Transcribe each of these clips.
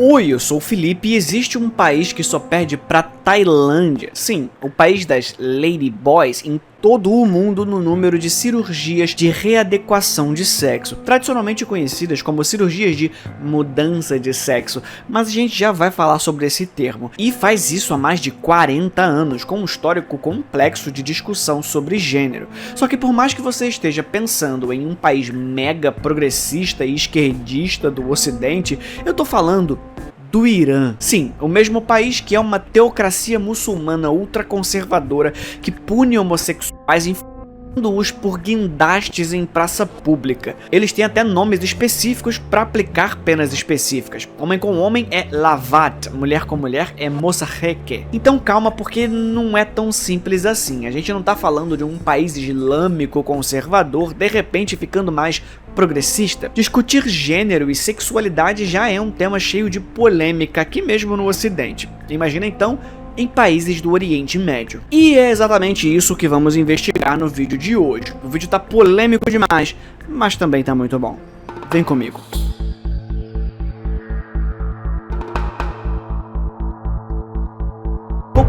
Oi, eu sou o Felipe e existe um país que só perde pra Tailândia. Sim, o país das Ladyboys em todo o mundo no número de cirurgias de readequação de sexo, tradicionalmente conhecidas como cirurgias de mudança de sexo, mas a gente já vai falar sobre esse termo. E faz isso há mais de 40 anos, com um histórico complexo de discussão sobre gênero. Só que por mais que você esteja pensando em um país mega progressista e esquerdista do ocidente, eu tô falando do Irã. Sim, o mesmo país que é uma teocracia muçulmana ultraconservadora que pune homossexuais os por guindastes em praça pública. Eles têm até nomes específicos para aplicar penas específicas. Homem com homem é lavat, mulher com mulher é moçarreque. Então calma, porque não é tão simples assim. A gente não tá falando de um país islâmico conservador de repente ficando mais progressista. Discutir gênero e sexualidade já é um tema cheio de polêmica aqui mesmo no Ocidente. Imagina então em países do Oriente Médio. E é exatamente isso que vamos investigar no vídeo de hoje. O vídeo tá polêmico demais, mas também tá muito bom. Vem comigo.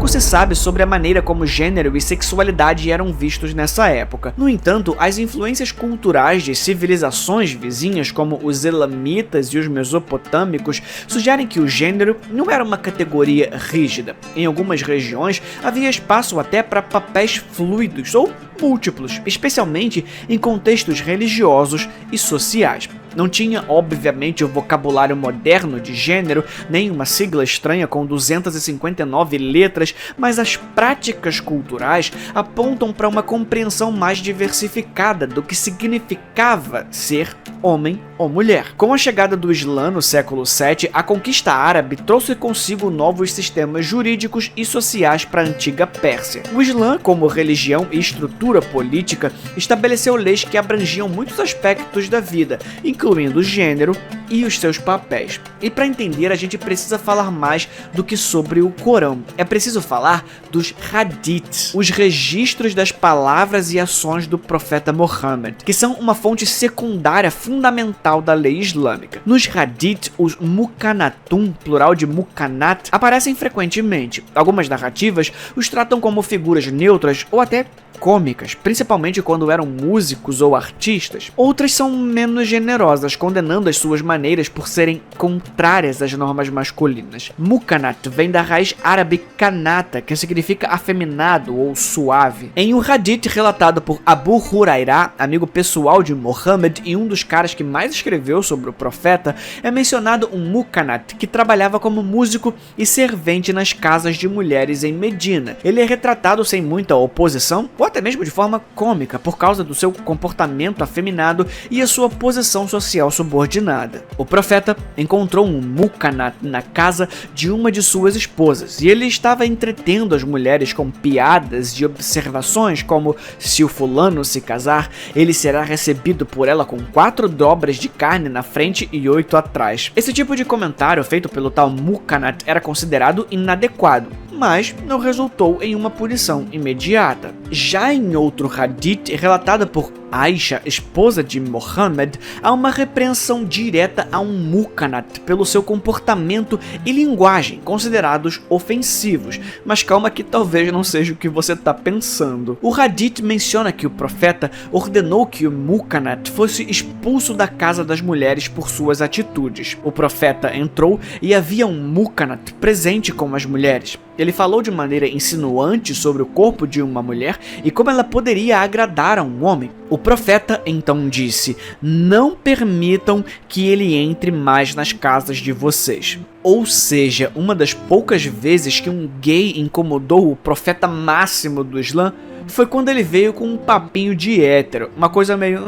Pouco se sabe sobre a maneira como gênero e sexualidade eram vistos nessa época. No entanto, as influências culturais de civilizações vizinhas como os elamitas e os mesopotâmicos sugerem que o gênero não era uma categoria rígida. Em algumas regiões havia espaço até para papéis fluidos ou múltiplos, especialmente em contextos religiosos e sociais. Não tinha, obviamente, o vocabulário moderno de gênero, nem uma sigla estranha com 259 letras, mas as práticas culturais apontam para uma compreensão mais diversificada do que significava ser homem ou mulher. Com a chegada do Islã no século VII, a conquista árabe trouxe consigo novos sistemas jurídicos e sociais para a antiga Pérsia. O Islã, como religião e estrutura política, estabeleceu leis que abrangiam muitos aspectos da vida, incluindo o gênero e os seus papéis. E para entender, a gente precisa falar mais do que sobre o Corão. É preciso falar dos hadiths, os registros das palavras e ações do profeta Muhammad, que são uma fonte secundária fundamental da lei islâmica. Nos hadiths, os muqanatun, plural de muqanat, aparecem frequentemente. Algumas narrativas os tratam como figuras neutras ou até cômicas, principalmente quando eram músicos ou artistas. Outras são menos generosas, condenando as suas maneiras por serem contrárias às normas masculinas. Muqanat vem da raiz árabe kanata, que significa afeminado ou suave. Em um hadith relatado por Abu Hurairah, amigo pessoal de Muhammad e um dos caras que mais escreveu sobre o profeta, é mencionado um muqanat que trabalhava como músico e servente nas casas de mulheres em Medina. Ele é retratado sem muita oposição, ou até mesmo de forma cômica, por causa do seu comportamento afeminado e a sua posição social subordinada. O profeta encontrou um muqanat na casa de uma de suas esposas, e ele estava entretendo as mulheres com piadas e observações como: se o fulano se casar, ele será recebido por ela com 4 dobras de carne na frente e 8 atrás. Esse tipo de comentário feito pelo tal muqanat era considerado inadequado, mas não resultou em uma punição imediata. Já em outro hadith, relatado por Aisha, esposa de Muhammad, há uma repreensão direta a um muqanat pelo seu comportamento e linguagem considerados ofensivos, mas calma que talvez não seja o que você está pensando. O hadith menciona que o profeta ordenou que o muqanat fosse expulso da casa das mulheres por suas atitudes. O profeta entrou e havia um muqanat presente com as mulheres. Ele falou de maneira insinuante sobre o corpo de uma mulher e como ela poderia agradar a um homem. O profeta então disse: não permitam que ele entre mais nas casas de vocês. Ou seja, uma das poucas vezes que um gay incomodou o profeta máximo do Islã foi quando ele veio com um papinho de hétero, uma coisa meio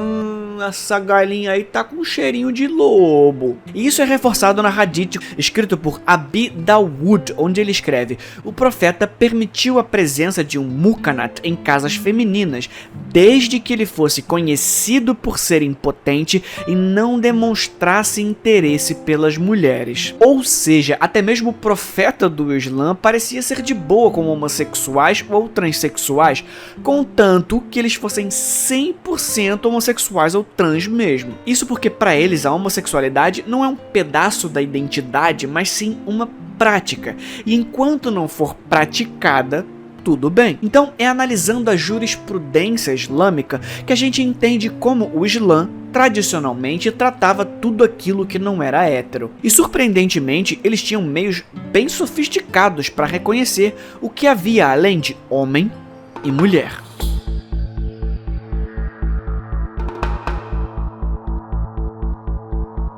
essa galinha aí tá com um cheirinho de lobo. E isso é reforçado na hadith escrito por Abi Dawud, onde ele escreve: o profeta permitiu a presença de um muqanat em casas femininas, desde que ele fosse conhecido por ser impotente e não demonstrasse interesse pelas mulheres. Ou seja, até mesmo o profeta do Islã parecia ser de boa com homossexuais ou transexuais, contanto que eles fossem 100% homossexuais ou trans mesmo. Isso porque para eles a homossexualidade não é um pedaço da identidade, mas sim uma prática. E enquanto não for praticada, tudo bem. Então é analisando a jurisprudência islâmica que a gente entende como o Islã tradicionalmente tratava tudo aquilo que não era hétero. E surpreendentemente, eles tinham meios bem sofisticados para reconhecer o que havia além de homem e mulher.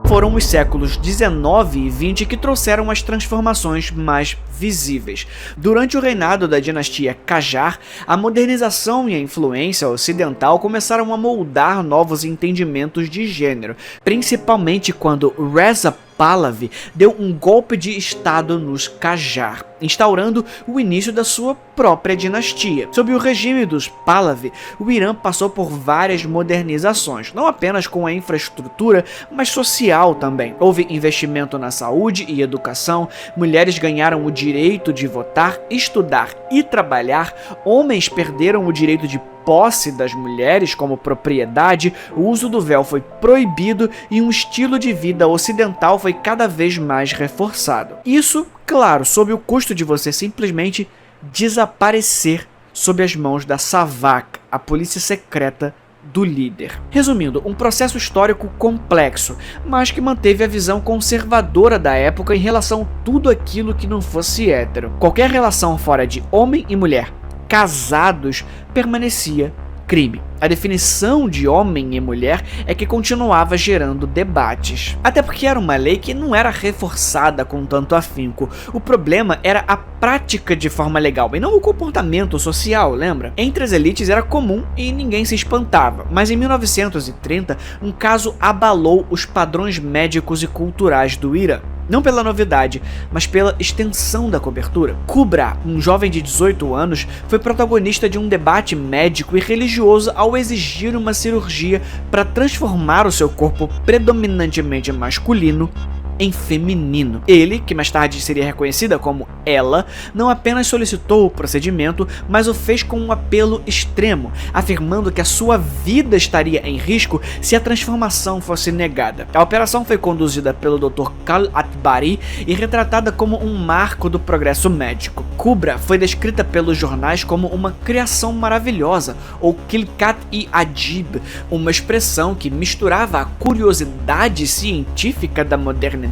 Foram os séculos 19 e 20 que trouxeram as transformações mais visíveis. Durante o reinado da dinastia Qajar, a modernização e a influência ocidental começaram a moldar novos entendimentos de gênero, principalmente quando Reza Pahlavi deu um golpe de estado nos Qajar, instaurando o início da sua própria dinastia. Sob o regime dos Pahlavi, o Irã passou por várias modernizações, não apenas com a infraestrutura, mas social também. Houve investimento na saúde e educação, mulheres ganharam o direito de votar, estudar e trabalhar, homens perderam o direito de posse das mulheres como propriedade, o uso do véu foi proibido e um estilo de vida ocidental foi cada vez mais reforçado. Isso, claro, sob o custo de você simplesmente desaparecer sob as mãos da SAVAK, a polícia secreta do líder. Resumindo, um processo histórico complexo, mas que manteve a visão conservadora da época em relação a tudo aquilo que não fosse hétero. Qualquer relação fora de homem e mulher casados permanecia crime. A definição de homem e mulher é que continuava gerando debates. Até porque era uma lei que não era reforçada com tanto afinco. O problema era a prática de forma legal e não o comportamento social, lembra? Entre as elites era comum e ninguém se espantava. Mas em 1930, um caso abalou os padrões médicos e culturais do Irã. Não pela novidade, mas pela extensão da cobertura. Kubra, um jovem de 18 anos, foi protagonista de um debate médico e religioso ao exigir uma cirurgia para transformar o seu corpo predominantemente masculino em feminino. Ele, que mais tarde seria reconhecida como ela, não apenas solicitou o procedimento, mas o fez com um apelo extremo, afirmando que a sua vida estaria em risco se a transformação fosse negada. A operação foi conduzida pelo Dr. Kal Atbari e retratada como um marco do progresso médico. Kubra foi descrita pelos jornais como uma criação maravilhosa, ou Khilqat-e-Ajib, uma expressão que misturava a curiosidade científica da modernidade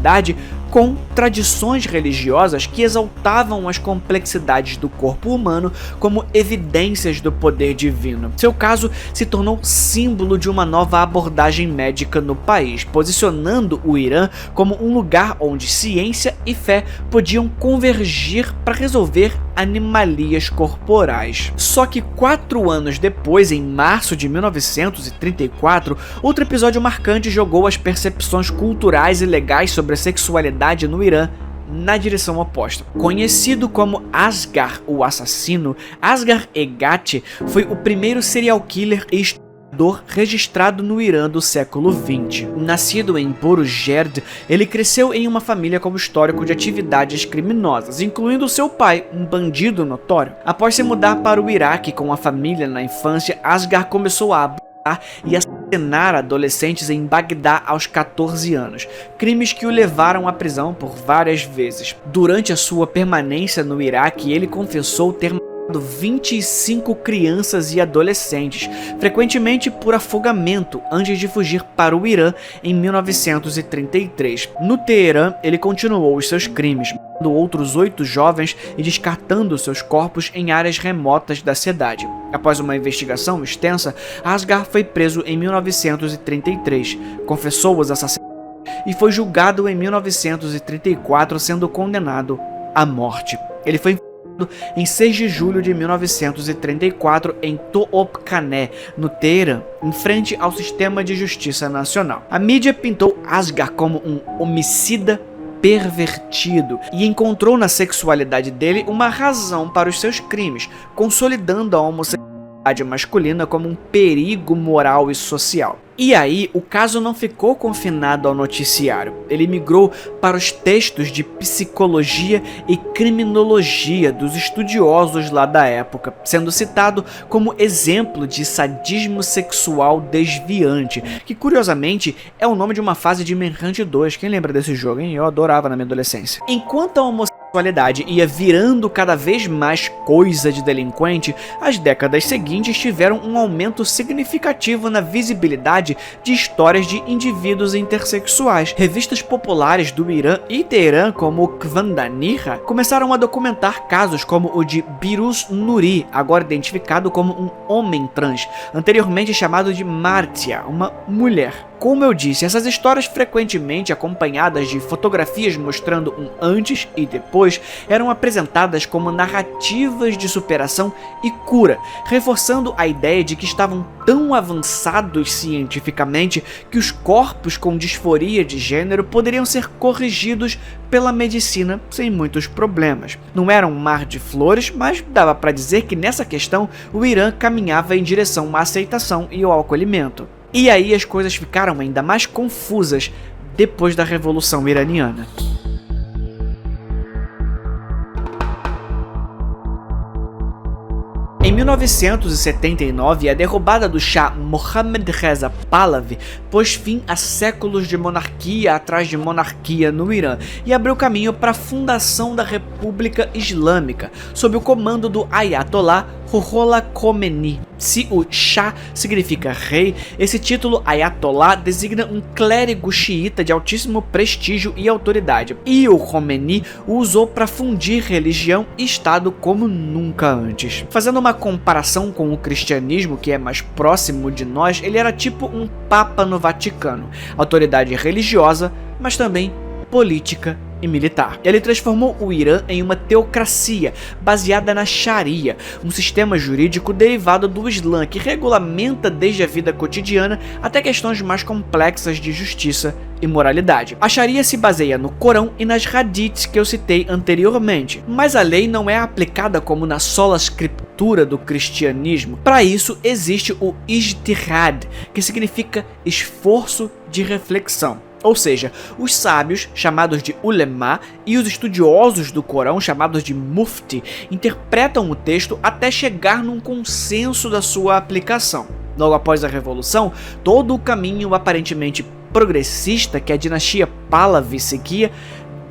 com tradições religiosas que exaltavam as complexidades do corpo humano como evidências do poder divino. Seu caso se tornou símbolo de uma nova abordagem médica no país, posicionando o Irã como um lugar onde ciência e fé podiam convergir para resolver anomalias corporais. Só que 4 anos depois, em março de 1934, outro episódio marcante jogou as percepções culturais e legais sobre a sexualidade no Irã na direção oposta. Conhecido como Asghar, o assassino, Asghar Egati foi o primeiro serial killer e estuprador registrado no Irã do século XX. Nascido em Borujerd, ele cresceu em uma família com histórico de atividades criminosas, incluindo seu pai, um bandido notório. Após se mudar para o Iraque com a família na infância, Asghar começou a abusar e assassinar adolescentes em Bagdá aos 14 anos, crimes que o levaram à prisão por várias vezes. Durante a sua permanência no Iraque, ele confessou ter matado 25 crianças e adolescentes, frequentemente por afogamento, antes de fugir para o Irã em 1933. No Teherã, ele continuou os seus crimes, matando outros 8 jovens e descartando seus corpos em áreas remotas da cidade. Após uma investigação extensa, Asghar foi preso em 1933, confessou os assassinatos e foi julgado em 1934, sendo condenado à morte. Ele foi em 6 de julho de 1934 em Toopkhané, no Teherã, em frente ao sistema de justiça nacional. A mídia pintou Asghar como um homicida pervertido e encontrou na sexualidade dele uma razão para os seus crimes, consolidando a homossexualidade masculina como um perigo moral e social. E aí, o caso não ficou confinado ao noticiário. Ele migrou para os textos de psicologia e criminologia dos estudiosos lá da época, sendo citado como exemplo de sadismo sexual desviante, que curiosamente é o nome de uma fase de Manhunt 2. Quem lembra desse jogo, hein? Eu adorava na minha adolescência. Enquanto a homossexualidade ia virando cada vez mais coisa de delinquente, as décadas seguintes tiveram um aumento significativo na visibilidade de histórias de indivíduos intersexuais. Revistas populares do Irã e Teherã, como Kvandanira, começaram a documentar casos como o de Biruz Nuri, agora identificado como um homem trans, anteriormente chamado de Martia, uma mulher. Como eu disse, essas histórias, frequentemente acompanhadas de fotografias mostrando um antes e depois, eram apresentadas como narrativas de superação e cura, reforçando a ideia de que estavam tão avançados cientificamente que os corpos com disforia de gênero poderiam ser corrigidos pela medicina sem muitos problemas. Não era um mar de flores, mas dava para dizer que nessa questão o Irã caminhava em direção à aceitação e ao acolhimento. E aí as coisas ficaram ainda mais confusas depois da Revolução Iraniana. Em 1979, a derrubada do Shah Mohammad Reza Pahlavi pôs fim a séculos de monarquia atrás de monarquia no Irã e abriu caminho para a fundação da República Islâmica, sob o comando do Ayatollah Ruhollah Khomeini. Se o Shah significa rei, esse título Ayatollah designa um clérigo xiita de altíssimo prestígio e autoridade, e o Khomeini o usou para fundir religião e Estado como nunca antes. Fazendo uma comparação com o cristianismo, que é mais próximo de nós, ele era tipo um papa no Vaticano, autoridade religiosa, mas também política e militar. Ele transformou o Irã em uma teocracia baseada na Sharia, um sistema jurídico derivado do Islã que regulamenta desde a vida cotidiana até questões mais complexas de justiça e moralidade. A Sharia se baseia no Corão e nas Hadiths que eu citei anteriormente, mas a lei não é aplicada como na sola escritura do cristianismo. Para isso existe o ijtihad, que significa esforço de reflexão. Ou seja, os sábios, chamados de ulema, e os estudiosos do Corão, chamados de mufti, interpretam o texto até chegar num consenso da sua aplicação. Logo após a Revolução, todo o caminho aparentemente progressista que a dinastia Pahlavi seguia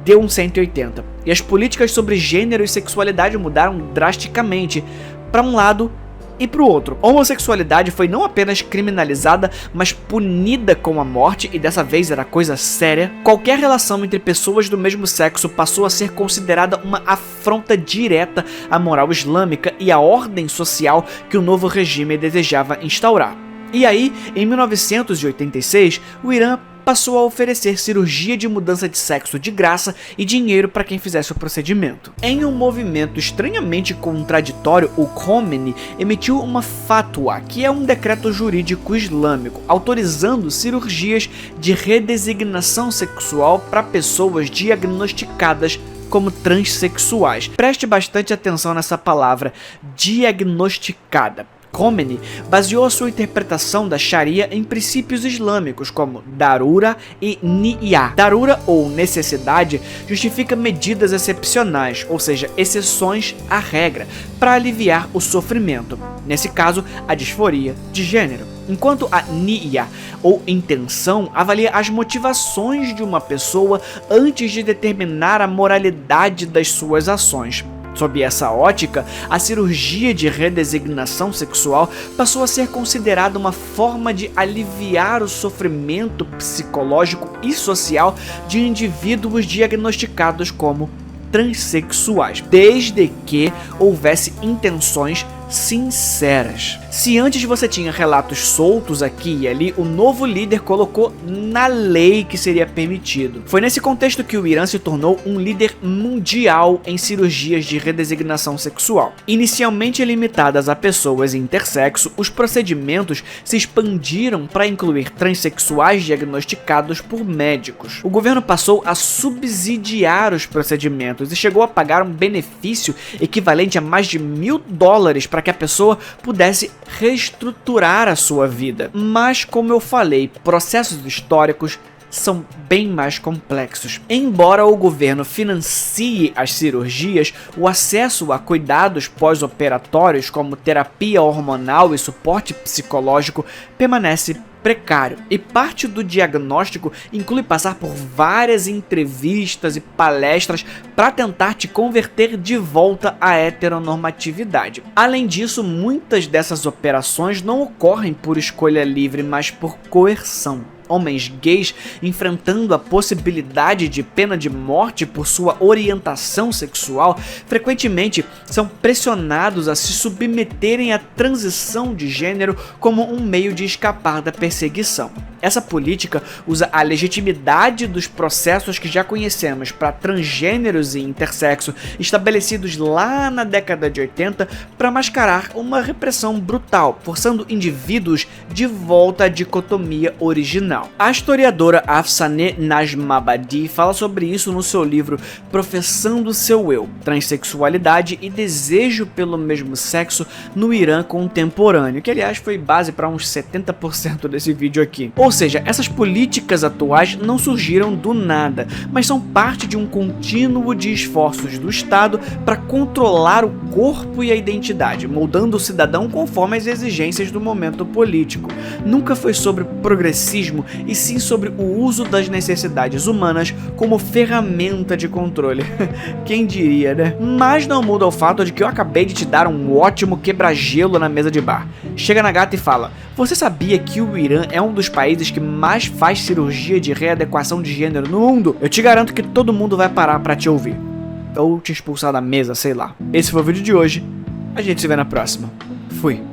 deu um 180, e as políticas sobre gênero e sexualidade mudaram drasticamente para um lado e para o outro. A homossexualidade foi não apenas criminalizada, mas punida com a morte, e dessa vez era coisa séria. Qualquer relação entre pessoas do mesmo sexo passou a ser considerada uma afronta direta à moral islâmica e à ordem social que o novo regime desejava instaurar. E aí, em 1986, o Irã passou a oferecer cirurgia de mudança de sexo de graça e dinheiro para quem fizesse o procedimento. Em um movimento estranhamente contraditório, o Khomeini emitiu uma fatwa, que é um decreto jurídico islâmico, autorizando cirurgias de redesignação sexual para pessoas diagnosticadas como transexuais. Preste bastante atenção nessa palavra, diagnosticada. Khomeini baseou a sua interpretação da Sharia em princípios islâmicos como darura e niya. Darura, ou necessidade, justifica medidas excepcionais, ou seja, exceções à regra, para aliviar o sofrimento, nesse caso, a disforia de gênero. Enquanto a niya, ou intenção, avalia as motivações de uma pessoa antes de determinar a moralidade das suas ações. Sob essa ótica, a cirurgia de redesignação sexual passou a ser considerada uma forma de aliviar o sofrimento psicológico e social de indivíduos diagnosticados como transexuais, desde que houvesse intenções sinceras. Se antes você tinha relatos soltos aqui e ali, o novo líder colocou na lei que seria permitido. Foi nesse contexto que o Irã se tornou um líder mundial em cirurgias de redesignação sexual. Inicialmente limitadas a pessoas intersexo, os procedimentos se expandiram para incluir transexuais diagnosticados por médicos. O governo passou a subsidiar os procedimentos e chegou a pagar um benefício equivalente a mais de $1.000 para para que a pessoa pudesse reestruturar a sua vida. Mas, como eu falei, processos históricos são bem mais complexos. Embora o governo financie as cirurgias, o acesso a cuidados pós-operatórios como terapia hormonal e suporte psicológico permanece precário, e parte do diagnóstico inclui passar por várias entrevistas e palestras para tentar te converter de volta à heteronormatividade. Além disso, muitas dessas operações não ocorrem por escolha livre, mas por coerção. Homens gays enfrentando a possibilidade de pena de morte por sua orientação sexual frequentemente são pressionados a se submeterem à transição de gênero como um meio de escapar da perseguição. Essa política usa a legitimidade dos processos que já conhecemos para transgêneros e intersexo estabelecidos lá na década de 80 para mascarar uma repressão brutal, forçando indivíduos de volta à dicotomia original. A historiadora Afsaneh Najmabadi fala sobre isso no seu livro Professando Seu Eu, Transsexualidade e Desejo pelo Mesmo Sexo no Irã Contemporâneo, que aliás foi base para uns 70% desse vídeo aqui. Ou seja, essas políticas atuais não surgiram do nada, mas são parte de um contínuo de esforços do Estado para controlar o corpo e a identidade, moldando o cidadão conforme as exigências do momento político. Nunca foi sobre progressismo, e sim sobre o uso das necessidades humanas como ferramenta de controle. Quem diria, né? Mas não muda o fato de que eu acabei de te dar um ótimo quebra-gelo na mesa de bar. Chega na gata e fala: você sabia que o Irã é um dos países que mais faz cirurgia de readequação de gênero no mundo? Eu te garanto que todo mundo vai parar pra te ouvir. Ou te expulsar da mesa, sei lá. Esse foi o vídeo de hoje. A gente se vê na próxima. Fui.